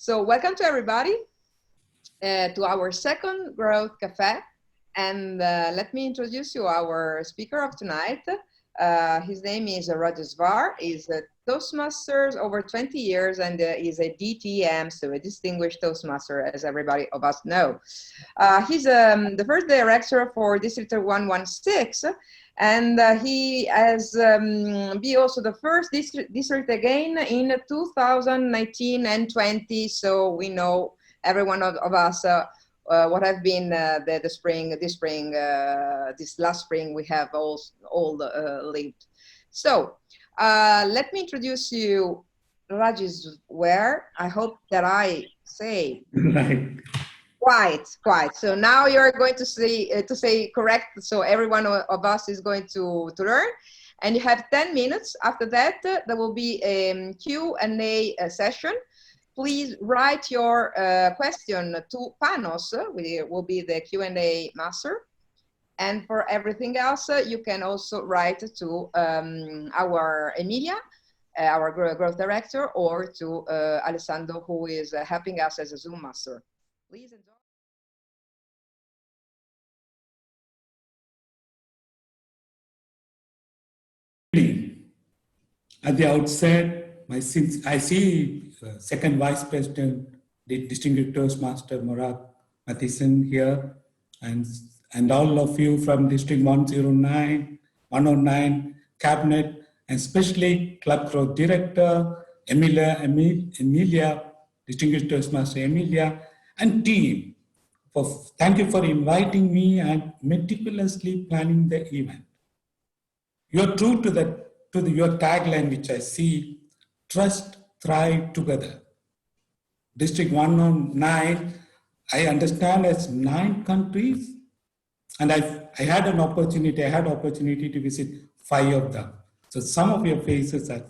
So welcome to everybody to our second Growth Caffe. And let me introduce you our speaker of tonight. His name is Rajeswar. He's a Toastmasters over 20 years and is a DTM, so a Distinguished Toastmaster, as everybody of us know. He's the first director for District 116, and he has been also the first district again in 2019 and 20. So we know every one of us what have been this last spring we have all lived. So let me introduce you Rajeswar. I hope that I say quite. So now you're going to say correct. So every one of us is going to learn, and you have 10 minutes. After that, there will be a Q&A session. Please write your question to Panos. We will be the Q&A master. And for everything else, you can also write to our Emilia, our growth director, or to Alessandro, who is helping us as a Zoom master. Please enjoy. At the outset, I see Second Vice President, the Distinguished Toastmaster Murat Mathisen here, and all of you from District 109, Cabinet, and especially Club Growth Director, Emilia, Distinguished Toastmaster Emilia, and team. Thank you for inviting me and meticulously planning the event. You're true to your tagline, which I see, trust, thrive together. District 109, I understand as 9 countries, and I had opportunity to visit 5 of them. So some of your faces are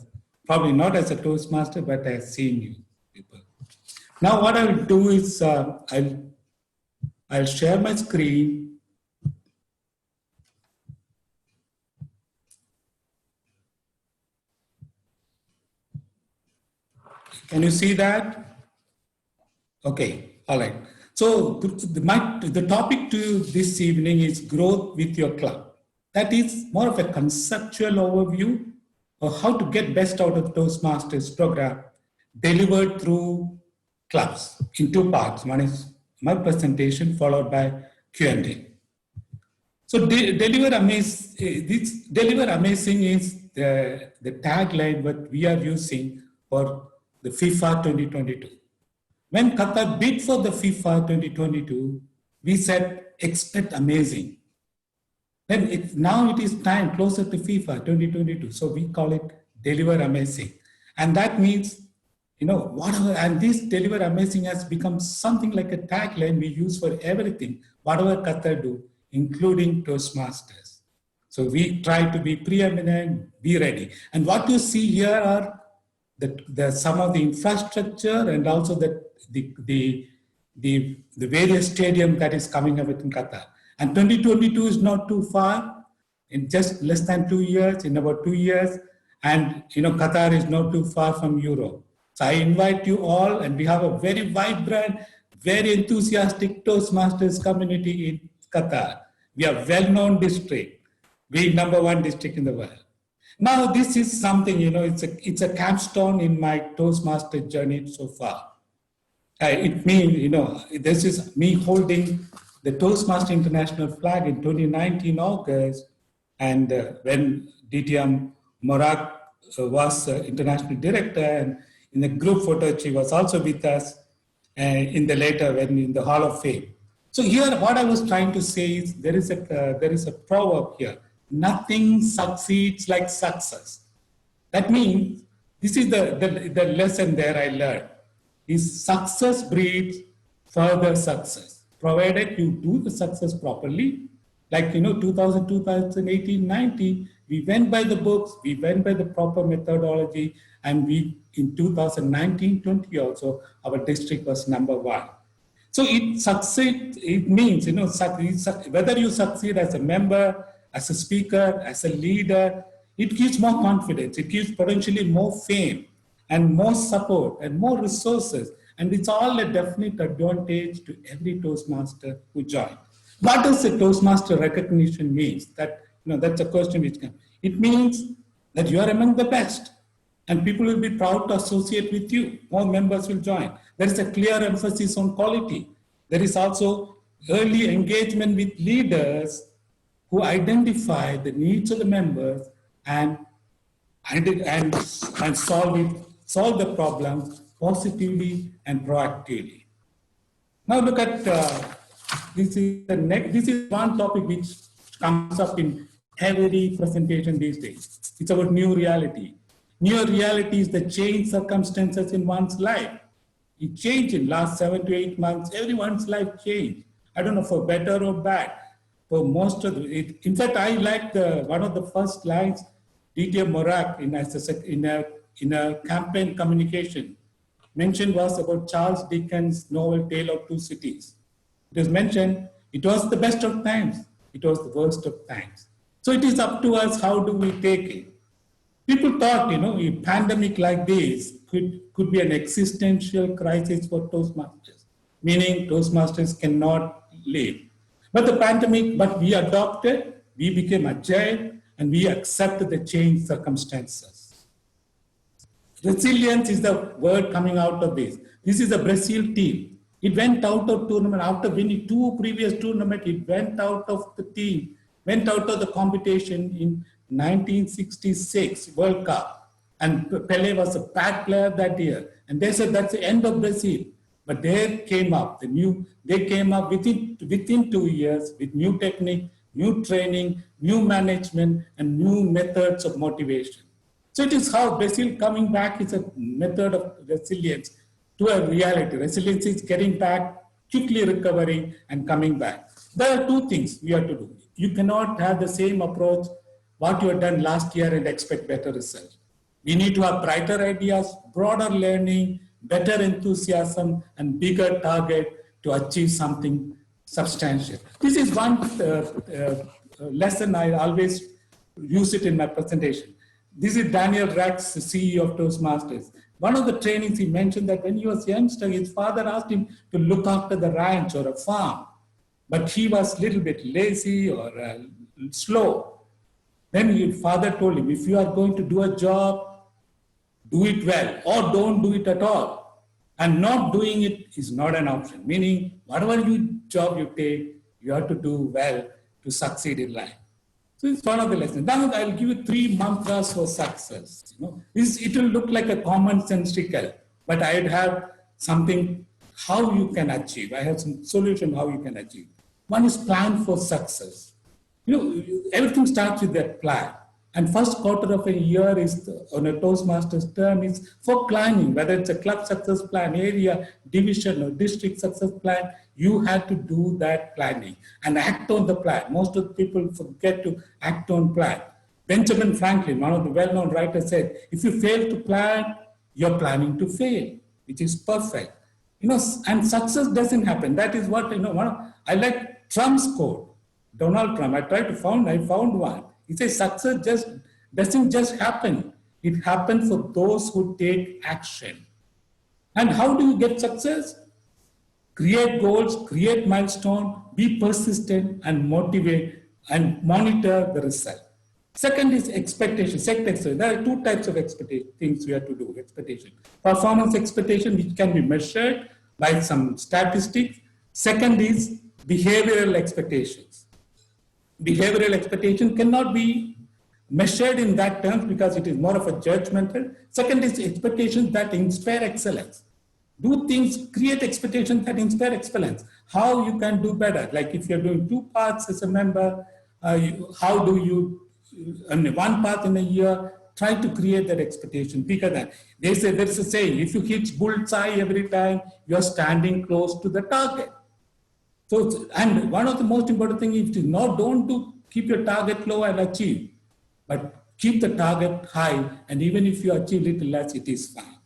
probably not as a Toastmaster, but I have seen you people. Now what I will do is I'll share my screen. Can you see that? Okay, all right. So the topic to this evening is growth with your club. That is more of a conceptual overview of how to get best out of Toastmasters program delivered through clubs in 2 parts. One is my presentation followed by Q&A. So deliver amazing is the tagline that we are using for the FIFA 2022. When Qatar bid for the FIFA 2022, we said, expect amazing. Then now it is time closer to FIFA 2022. So we call it deliver amazing. And that means, whatever, and this deliver amazing has become something like a tagline we use for everything, whatever Qatar do, including Toastmasters. So we try to be preeminent, be ready. And what you see here are some of the infrastructure and also the various stadium that is coming up in Qatar. And 2022 is not too far, in just less than 2 years, in about 2 years. And Qatar is not too far from Europe. So I invite you all, and we have a very vibrant, very enthusiastic Toastmasters community in Qatar. We are well-known district. We #1 district in the world. Now, this is something, it's a capstone in my Toastmaster journey so far. It means, this is me holding the Toastmaster International flag in 2019 August, and when DTM Murat was international director, and in the group photo, she was also with us in the Hall of Fame. So here, what I was trying to say is there is a proverb here. Nothing succeeds like success. That means, this is the lesson there I learned, is success breeds further success, provided you do the success properly. Like, 2018, 19, we went by the books, we went by the proper methodology, and in 2019, 20 also, our district was #1. So it means, whether you succeed as a member, as a speaker, as a leader, it gives more confidence. It gives potentially more fame and more support and more resources And it's all a definite advantage to every Toastmaster who joined. What does a Toastmaster recognition means? That's a question which can. It means that you are among the best, and people will be proud to associate with you. More members will join. There is a clear emphasis on quality. There is also early engagement with leaders who identify the needs of the members and solve the problem positively and proactively. Now look at this is one topic which comes up in every presentation these days. It's about new reality. New reality is the changed circumstances in one's life. It changed in last 7 to 8 months. Everyone's life changed. I don't know for better or bad. For most of it, in fact, I like one of the first lines D.T. Morak in a campaign communication mentioned was about Charles Dickens' novel Tale of Two Cities. It was mentioned, it was the best of times, it was the worst of times. So it is up to us, how do we take it? People thought, a pandemic like this could be an existential crisis for Toastmasters, meaning Toastmasters cannot live. But we adopted, we became agile, and we accepted the changed circumstances. Resilience is the word coming out of this. This is a Brazil team. It went out of tournament after winning 2 previous tournaments. It went out of the team, went out of the competition in 1966 World Cup. And Pelé was a bad player that year. And they said that's the end of Brazil. But they came up within 2 years with new technique, new training, new management, and new methods of motivation. So it is how Brazil coming back is a method of resilience to a reality. Resilience is getting back, quickly recovering, and coming back. There are 2 things we have to do. You cannot have the same approach, what you have done last year, and expect better results. We need to have brighter ideas, broader learning, better enthusiasm, and bigger target to achieve something substantial. This is one lesson I always use it in my presentation. This is Daniel Rex, the CEO of Toastmasters. One of the trainings he mentioned that when he was youngster, his father asked him to look after the ranch or a farm, but he was a little bit lazy or slow. Then his father told him, if you are going to do a job, do it well or don't do it at all. And not doing it is not an option, meaning whatever job you take, you have to do well to succeed in life. So it's one of the lessons. Now I'll give you 3 mantras for success. It will look like a commonsensical, but I'd have something how you can achieve. I have some solution how you can achieve. One is plan for success. Everything starts with that plan. And first quarter of a year is on a Toastmasters term is for planning, whether it's a club success plan, area, division, or district success plan. You have to do that planning and act on the plan. Most of the people forget to act on plan. Benjamin Franklin, one of the well-known writers, said, if you fail to plan, you're planning to fail, which is perfect. And success doesn't happen. That is what, I like Trump's quote, Donald Trump. I found one. He says success doesn't just happen. It happens for those who take action. And how do you get success? Create goals, create milestones, be persistent, and motivate and monitor the result. Second is expectation. There are 2 types of things we have to do. Expectation. Performance expectation, which can be measured by some statistics. Second is behavioral expectations. Behavioral expectation cannot be measured in that terms because it is more of a judgmental. Second is expectations that inspire excellence. Do things, create expectations that inspire excellence. How you can do better. Like if you're doing 2 parts as a member, how do you, on one path in a year, try to create that expectation bigger than. They say, there's a saying, if you hit bullseye every time, you're standing close to the target. So, and one of the most important things is keep your target low and achieve, but keep the target high, and even if you achieve little less, it is fine.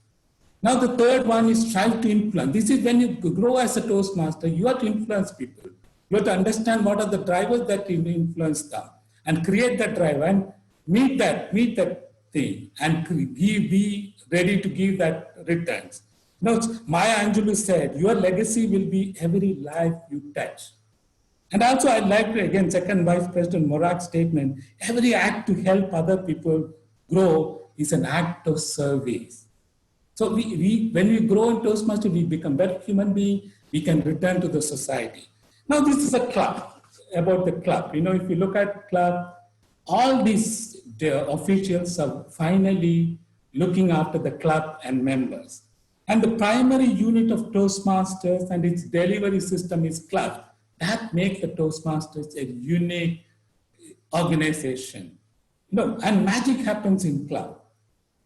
Now the third one is strive to influence. This is when you grow as a Toastmaster, you have to influence people. You have to understand what are the drivers that you influence them, and create that driver and meet that thing, and be ready to give that returns. No, Maya Angelou said, your legacy will be every life you touch. And also, I'd like to, again, second Vice President Morak's statement, every act to help other people grow is an act of service. So when we grow in Toastmaster, we become better human being, we can return to the society. Now, this is a club, about the club. If you look at club, all these officials are finally looking after the club and members. And the primary unit of Toastmasters and its delivery system is club. That makes the Toastmasters a unique organization. And magic happens in club.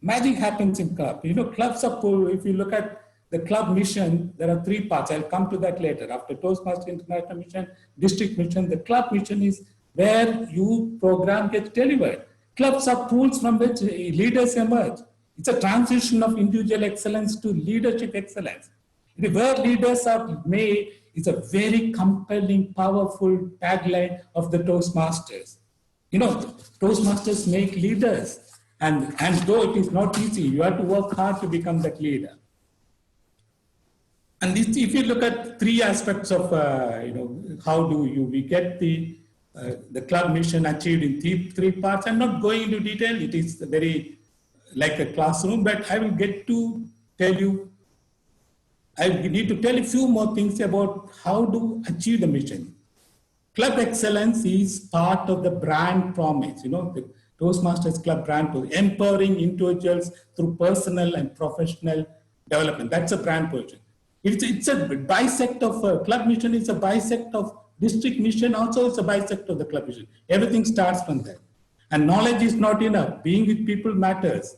Magic happens in club. Clubs are full. If you look at the club mission, there are three parts. I'll come to that later. After Toastmaster International Mission, District Mission, the club mission is where your program gets delivered. Clubs are pools from which leaders emerge. It's a transition of individual excellence to leadership excellence. Where leaders are made is a very compelling, powerful tagline of the Toastmasters. Toastmasters make leaders. And though it is not easy, you have to work hard to become that leader. And if you look at three aspects of, how do we get the club mission achieved in three parts. I'm not going into detail. It is very like a classroom, but I will get to tell you, I need to tell a few more things about how to achieve the mission. Club excellence is part of the brand promise, the Toastmasters Club brand promise, empowering individuals through personal and professional development. That's a brand position. It's a bisect of club mission, it's a bisect of district mission, also it's a bisect of the club mission. Everything starts from there. And knowledge is not enough. Being with people matters.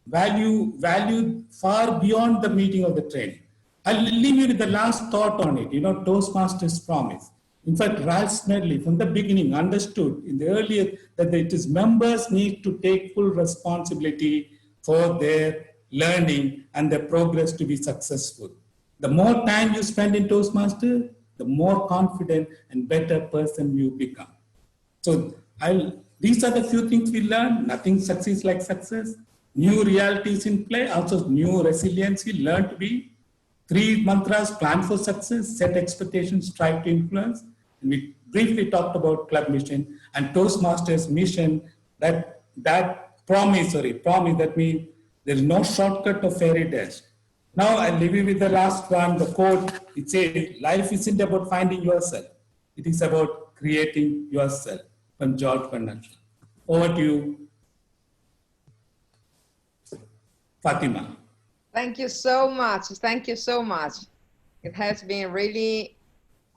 Value far beyond the meeting of the training. I'll leave you with the last thought on it, Toastmasters promise. In fact, Ralph Smedley from the beginning understood in the earlier that it is members need to take full responsibility for their learning and their progress to be successful. The more time you spend in Toastmaster, the more confident and better person you become. So these are the few things we learn. Nothing succeeds like success. New realities in play, also new resiliency, learn to be. 3 mantras: plan for success, set expectations, strive to influence. And we briefly talked about club mission and Toastmasters mission, that promise that means there is no shortcut of fairy dust. Now I'll leave you with the last one, the quote. It says, life isn't about finding yourself. It is about creating yourself, from George Bernard. Over to you, Fatima. Thank you so much. Thank you so much. It has been really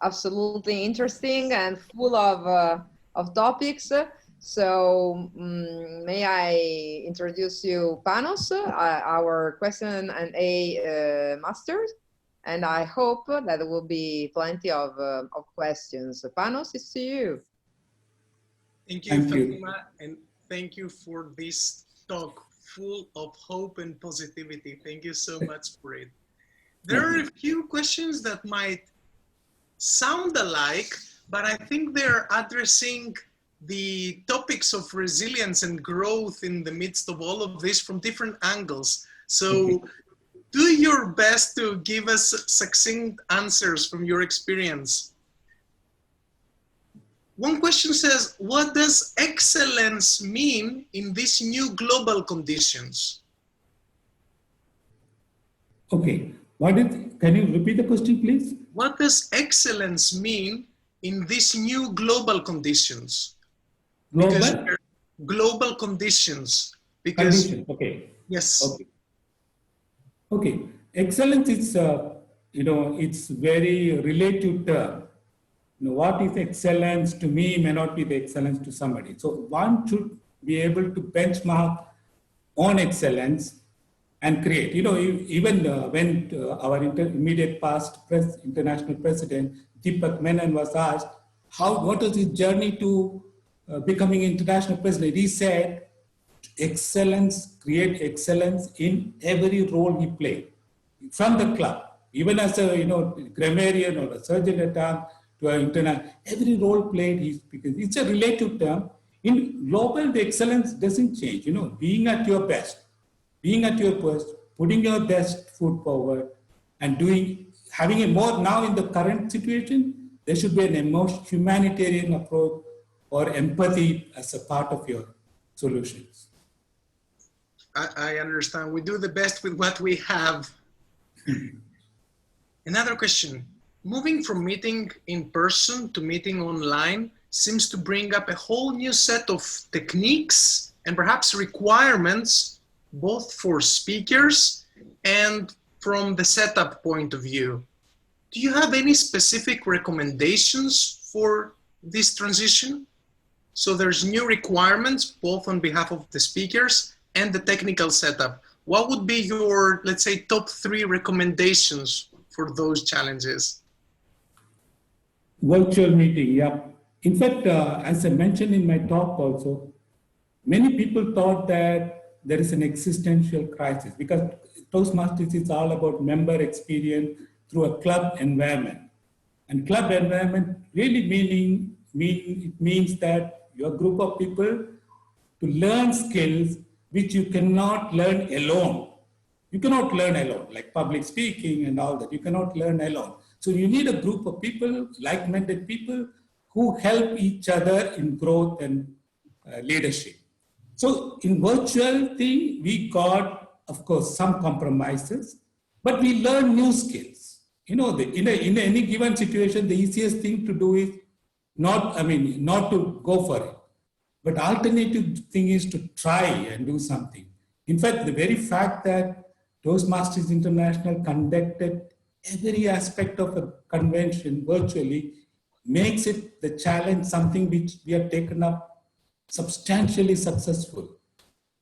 absolutely interesting and full of topics. So may I introduce you Panos, our question and A masters, and I hope that there will be plenty of questions. Panos, it's to you. Thank you, Fatima, and thank you for this talk full of hope and positivity. Thank you so much for it. There are a few questions that might sound alike, but I think they're addressing the topics of resilience and growth in the midst of all of this from different angles. So do your best to give us succinct answers from your experience. One question says, what does excellence mean in these new global conditions? Okay, can you repeat the question, please? What does excellence mean in these new global conditions? Global conditions. Because okay. Yes. Okay. Excellence is, it's very relative term. What is excellence to me may not be the excellence to somebody. So one should be able to benchmark on excellence and create. Even when our immediate past international president, Deepak Menon, was asked, what was his journey to becoming international president? He said, create excellence in every role he played. From the club, even as a grammarian or a surgeon at arms, to our international, every role played, because it's a relative term. In global, the excellence doesn't change. Being at your best, being at your putting your best foot forward and having a more, now in the current situation, there should be an humanitarian approach or empathy as a part of your solutions. I understand. We do the best with what we have. Another question. Moving from meeting in person to meeting online seems to bring up a whole new set of techniques and perhaps requirements, both for speakers and from the setup point of view. Do you have any specific recommendations for this transition? So there's new requirements, both on behalf of the speakers and the technical setup. What would be your, let's say, top 3 recommendations for those challenges? Virtual meeting, yeah. In fact, as I mentioned in my talk also, many people thought that there is an existential crisis because Toastmasters is all about member experience through a club environment. And club environment really means that you're a group of people to learn skills which you cannot learn alone. You cannot learn alone, like public speaking and all that. You cannot learn alone. So you need a group of people, like-minded people, who help each other in growth and leadership. So in virtual thing, we got, of course, some compromises, but we learn new skills. You know, in any given situation, the easiest thing to do is not to go for it. But alternative thing is to try and do something. In fact, the very fact that Toastmasters International conducted every aspect of a convention virtually makes it the challenge something which we have taken up substantially successful.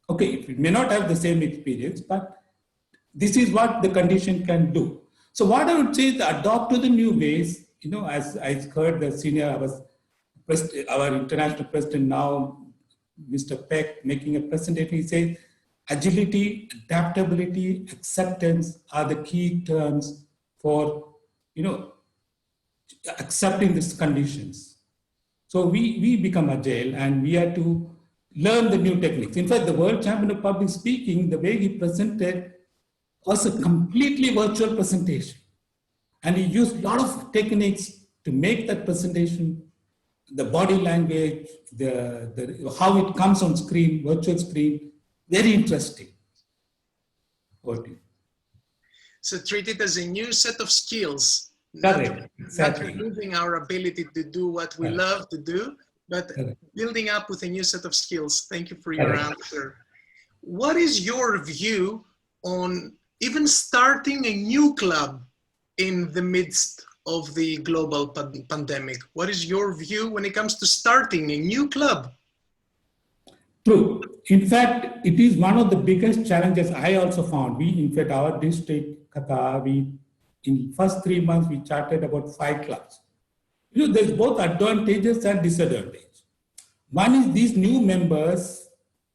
Okay, we may not have the same experience, but this is what the condition can do. So what I would say is adopt to the new ways. You know, as I heard the our international president now, Mr. Peck, making a presentation, he says, agility, adaptability, acceptance are the key terms for, you know, accepting these conditions. So we become agile and we have to learn the new techniques. In fact, the World Champion of Public Speaking, the way he presented was a completely virtual presentation. And he used a lot of techniques to make that presentation, the body language, how it comes on screen, virtual screen, very interesting. So treat it as a new set of skills. Correct. Exactly. Not removing our ability to do what we love to do, but building up with a new set of skills. Thank you for your answer. What is your view on even starting a new club in the midst of the global pandemic? What is your view when it comes to starting a new club? True. In fact, it is one of the biggest challenges I also found. In fact, our district, Qatar, in first 3 months, we charted about 5 clubs. You know, there's both advantages and disadvantages. One is these new members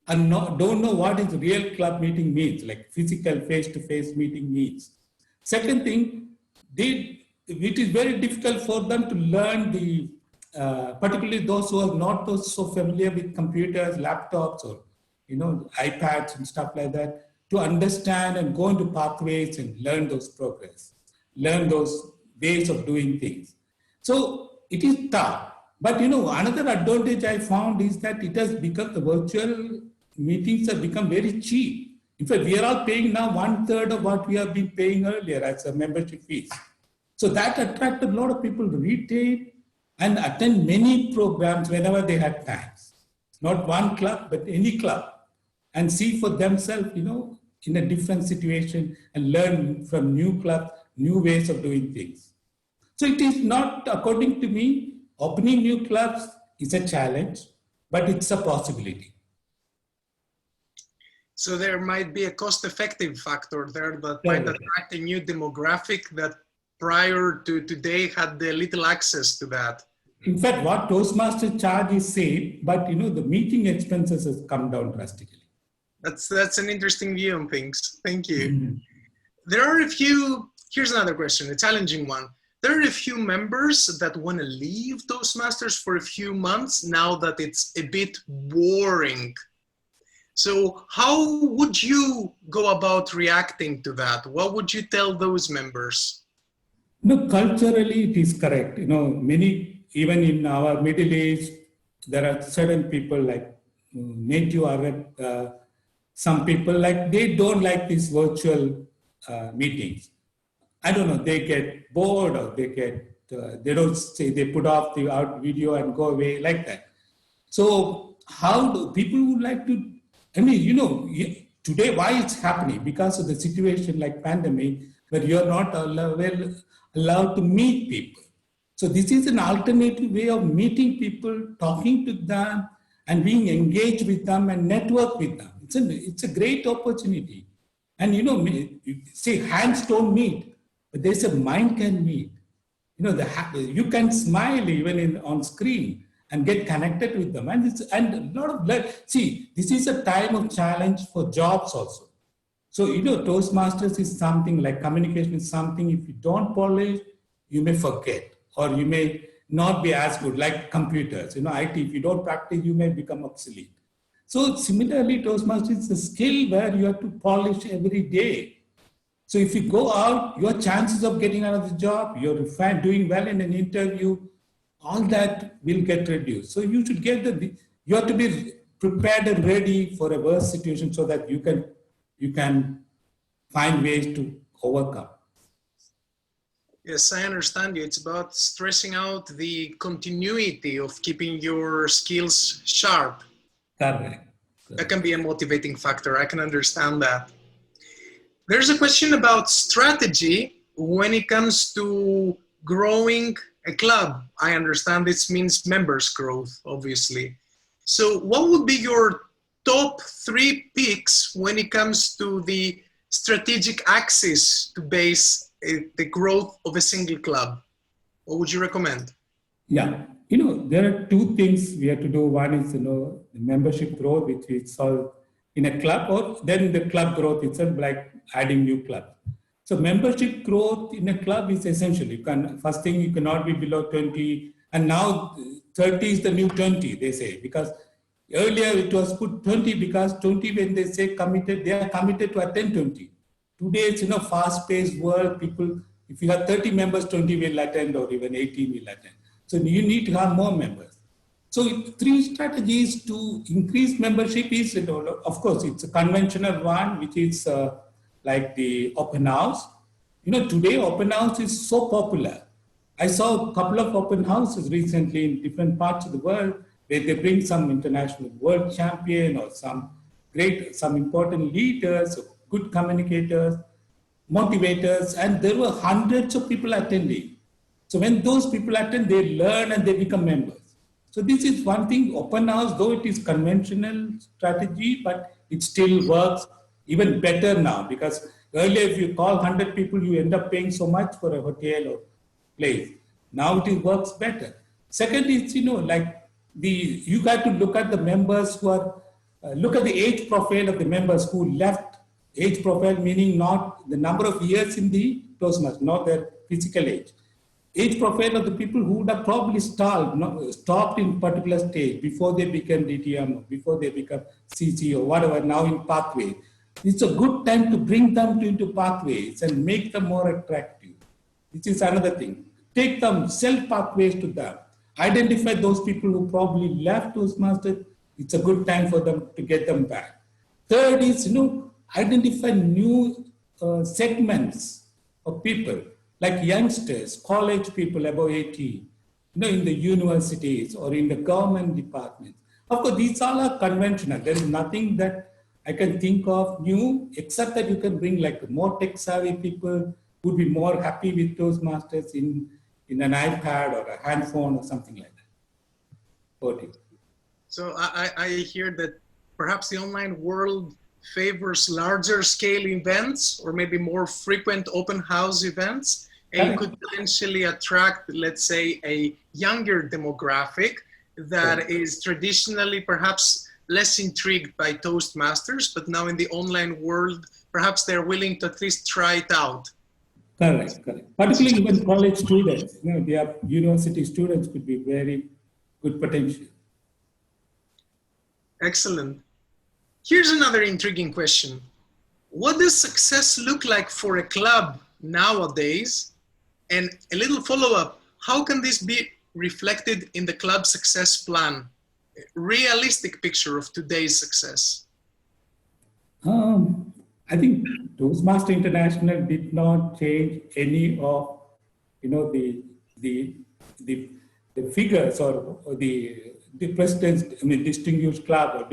don't know what is real club meeting means, like physical face-to-face meeting means. Second thing, it is very difficult for them to learn particularly those who are not so familiar with computers, laptops, or iPads and stuff like that, to understand and go into pathways and learn those progress, learn those ways of doing things. So it is tough. But another advantage I found is that it has become, the virtual meetings have become very cheap. In fact, we are all paying now 1/3 of what we have been paying earlier as a membership fees. So that attracted a lot of people to retain and attend many programs whenever they had time. Not one club, but any club, and see for themselves, in a different situation and learn from new clubs, new ways of doing things. So it is not, according to me, opening new clubs is a challenge, but it's a possibility. So there might be a cost-effective factor there that might attract a new demographic that prior to today had little access to that. In fact, what Toastmasters charge is same, but the meeting expenses has come down drastically. That's an interesting view on things. Thank you. Mm-hmm. There are a few, here's another question, a challenging one. There are a few members that want to leave Toastmasters for a few months now that it's a bit boring. So how would you go about reacting to that? What would you tell those members? No, culturally it is correct. Many, even in our Middle East, there are certain people like native Arab, some people like, they don't like these virtual meetings. I don't know, they get bored or they don't say, they put off the out video and go away like that. So how do people would like to, I mean, today why it's happening? Because of the situation like pandemic, where you're not allowed to meet people. So this is an alternative way of meeting people, talking to them, and being engaged with them and network with them. It's a great opportunity. And say hands don't meet, but there's a mind can meet. You can smile even on screen and get connected with them. And a lot of, see, this is a time of challenge for jobs also. So, Toastmasters is something like communication is something, if you don't polish, you may forget, or you may not be as good, like computers, IT, if you don't practice, you may become obsolete. So similarly, Toastmasters is a skill where you have to polish every day. So if you go out, your chances of getting another job, you're doing well in an interview, all that will get reduced. So you should you have to be prepared and ready for a worse situation so that you can find ways to overcome. Yes, I understand you. It's about stressing out the continuity of keeping your skills sharp. Correct. That can be a motivating factor. I can understand that. There's a question about strategy when it comes to growing a club. I understand this means members growth, obviously. So what would be your top 3 picks when it comes to the strategic axis to base the growth of a single club? What would you recommend? Yeah, there are 2 things we have to do. One is, the membership growth, which we solve in a club, or then the club growth itself, like adding new clubs. So membership growth in a club is essential. First thing, you cannot be below 20, and now 30 is the new 20, they say, because earlier it was put 20 because 20, when they say committed, they are committed to attend 20. Today, it's fast-paced world. People, if you have 30 members, 20 will attend, or even 18 will attend. So you need to have more members. So 3 strategies to increase membership is, of course, it's a conventional one, which is like the open house. Today open house is so popular. I saw a couple of open houses recently in different parts of the world where they bring some international world champion or some important leaders, good communicators, motivators, and there were hundreds of people attending. So when those people attend, they learn and they become members. So this is one thing, open house, though it is conventional strategy, but it still works even better now, because earlier if you call 100 people, you end up paying so much for a hotel or place. Now it works better. Second is, you got to look at the members who are, look at the age profile of the members who left. Age profile meaning not the number of years in the Toastmasters, not their physical age. Age profile of the people who would have probably stopped in particular stage before they became DTM, before they become CC or whatever, now in pathway. It's a good time to bring them into pathways and make them more attractive. This is another thing. Take them, sell pathways to them. Identify those people who probably left Toastmasters. It's a good time for them to get them back. Third is, identify new segments of people, like youngsters, college people above 18, in the universities or in the government departments. Of course, these all are conventional. There is nothing that I can think of new, except that you can bring like more tech-savvy people who would be more happy with Toastmasters in an iPad or a handphone or something like that. So I hear that perhaps the online world favors larger scale events or maybe more frequent open house events, and could potentially attract, let's say, a younger demographic that is traditionally perhaps less intrigued by Toastmasters, but now in the online world, perhaps they're willing to at least try it out. Correct. Particularly even college students, they are university students could be very good potential. Excellent. Here's another intriguing question. What does success look like for a club nowadays? And a little follow-up, how can this be reflected in the club success plan? A realistic picture of today's success. I think Toastmaster International did not change any of, the the the figures or the president's, distinguished club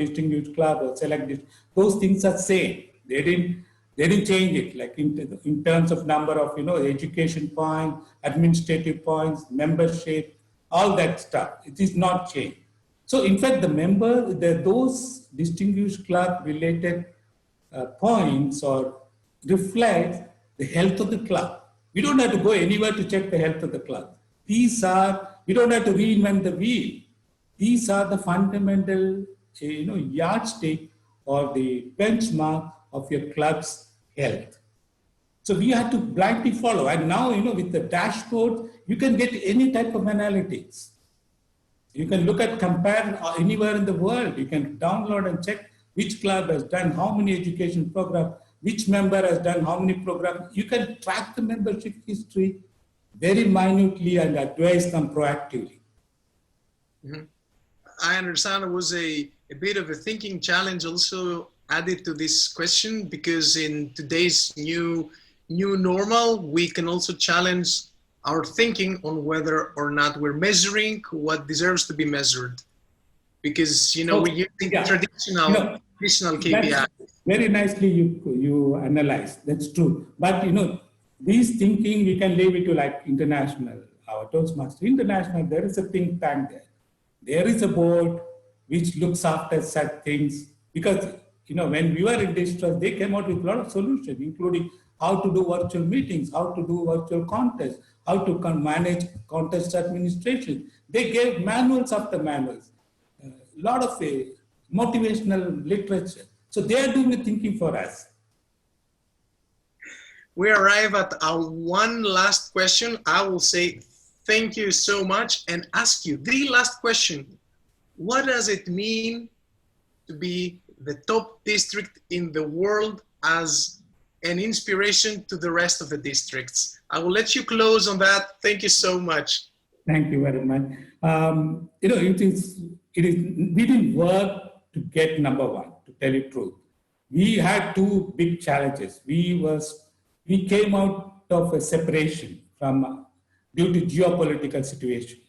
or select. Those things are same. They didn't change it. Like in terms of number of education points, administrative points, membership, all that stuff. It is not changed. So in fact, those distinguished club related points or reflects the health of the club. We don't have to go anywhere to check the health of the club. We don't have to reinvent the wheel. These are the fundamental, yardstick or the benchmark of your club's health. So we have to blindly follow. And now, with the dashboard, you can get any type of analytics. You can compare anywhere in the world. You can download and check which club has done how many education programs, which member has done how many programs. You can track the membership history very minutely and advise them proactively. Mm-hmm. I understand it was a bit of a thinking challenge also added to this question, because in today's new normal, we can also challenge our thinking on whether or not we're measuring what deserves to be measured. Because, we're using traditional KPI. Very nicely you analyze. That's true. But, these thinking, we can leave it to like international, our Toastmaster International, there is a think tank there. There is a board which looks after such things, because, when we were in distress, they came out with a lot of solutions, including how to do virtual meetings, how to do virtual contests, how to manage contest administration. They gave manuals after manuals, a lot of motivational literature. So they are doing the thinking for us. We arrive at our one last question. I will say thank you so much and ask you the last question. What does it mean to be the top district in the world as an inspiration to the rest of the districts? I will let you close on that. Thank you so much. Thank you very much. We didn't work to get number one, to tell you the truth. We had two big challenges. We came out of a separation due to geopolitical situation.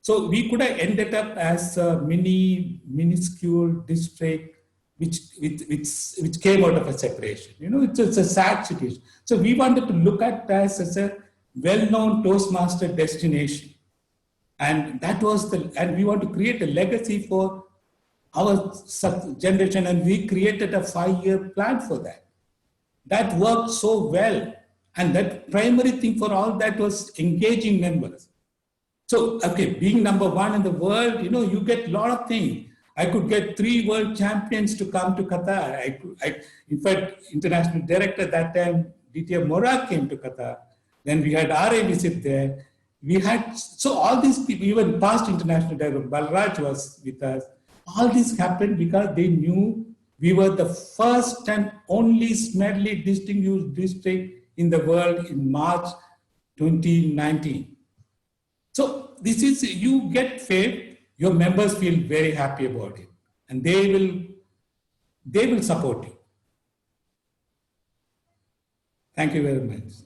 So we could have ended up as a minuscule district which came out of a separation. It's a sad situation. So we wanted to look at us as a well-known Toastmaster destination. And and we want to create a legacy for our generation, and we created a 5-year plan for that. That worked so well. And that primary thing for all that was engaging members. So, being number one in the world, you get a lot of things. I could get 3 world champions to come to Qatar. In fact, international director at that time, DTM Morag came to Qatar. Then we had RA visit there. So all these people, even past international director, Balraj was with us. All this happened because they knew we were the first and only smelly distinguished district in the world in March 2019. So this is, you get fame, your members feel very happy about it, and they will support you. Thank you very much.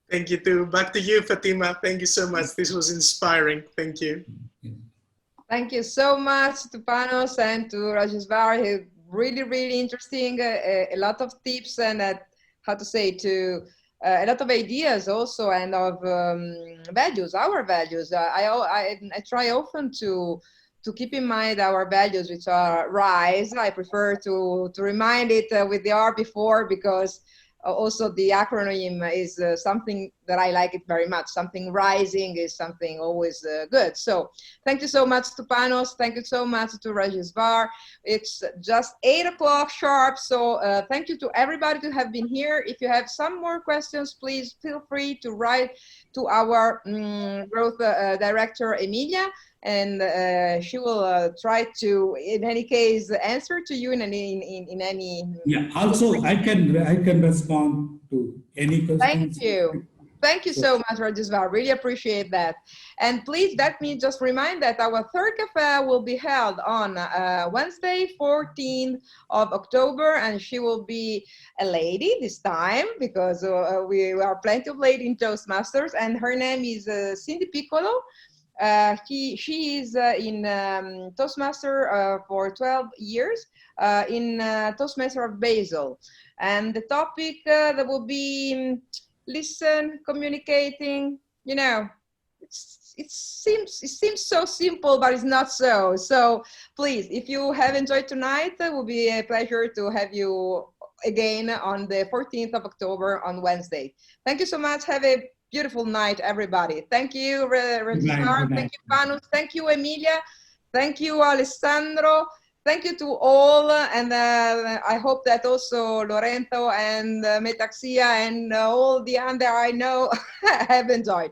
Thank you too. Back to you, Fatima. Thank you so much. This was inspiring. Thank you. Thank you so much to Panos and to Rajeswar. Really, really interesting. A lot of tips and a lot of ideas also, and of values, our values. I try often to keep in mind our values, which are RISE. I prefer to remind it with the R before, because also the acronym is something that I like it very much. Something rising is something always good. So thank you so much to Panos. Thank you so much to Rajeswar. It's just 8 o'clock sharp. So thank you to everybody to have been here. If you have some more questions, please feel free to write to our growth director, Emilia, and she will try to, in any case, answer to you in any. Yeah. Also, I can respond to any questions. Thank you. Thank you so much, Rajeswar. Really appreciate that. And please let me just remind that our third cafe will be held on Wednesday, 14th of October, and she will be a lady this time because we are plenty of ladies in Toastmasters, and her name is Cindy Piccolo. She is in Toastmaster for 12 years in Toastmaster of Basel. And the topic that will be listen, communicating, you know, it seems so simple, but it's not so. So please, if you have enjoyed tonight, it will be a pleasure to have you again on the 14th of October on Wednesday. Thank you so much. Have a beautiful night, everybody. Thank you, Rajeswar. Thank you, Panos. Thank you, Emilia. Thank you, Alessandro. Thank you to all, and I hope that also Lorenzo and Metaxia and all the other I know have enjoyed.